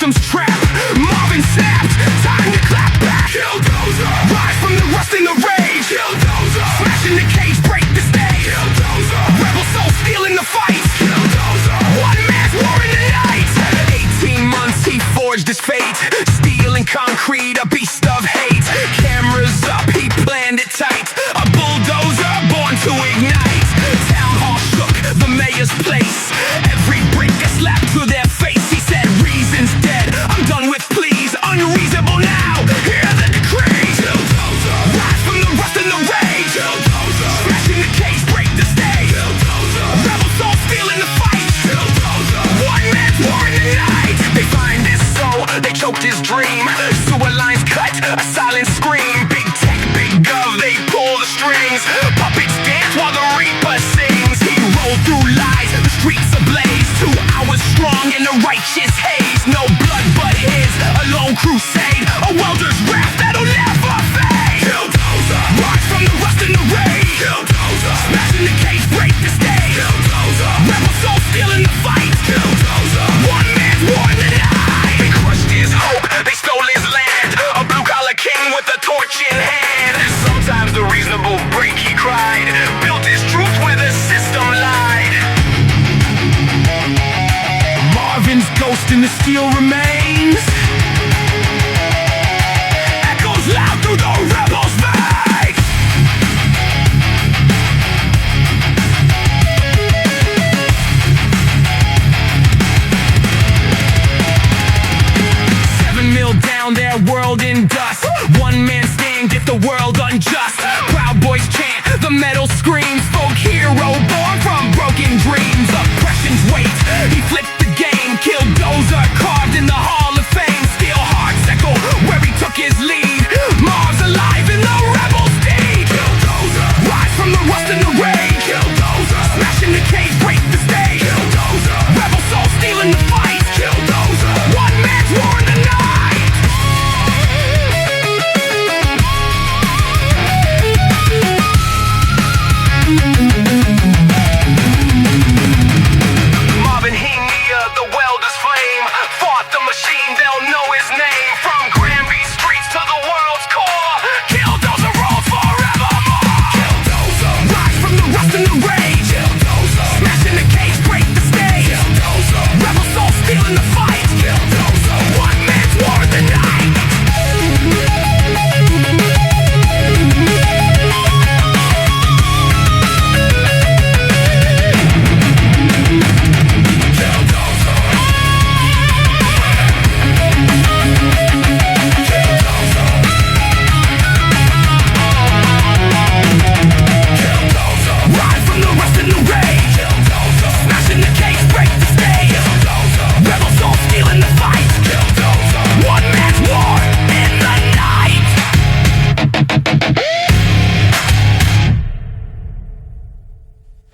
system's trap. Marvin snapped, time to clap back. Killdozer, rise from the rust and the rage. Killdozer, smashing the cage, break the stage. Killdozer, rebel soul stealing the fight. Killdozer, one man's war in the night. 18 months he forged his fate. Steel and concrete, a beast of hate. Cameras up, he planned it tight. A bulldozer born to ignite. Town hall shook, the mayor's place. Every brick gets slapped to their face. He said, reason's dead, I'm done with pleas. Unreasonable now, hear the decree. Killdozer, rise from the rust and the rage. Killdozer, smashing the cage, break the stage. Killdozer, rebel soul stealing the fight. Killdozer, one man's war in the night. They find his soul, they choked his dream. Sewer lines cut, a silent scream. Big tech, big gov, they pull the strings. Puppets dance while the reaper sings. He rolled through lies, the streets ablaze. 2 hours strong in the righteous haze.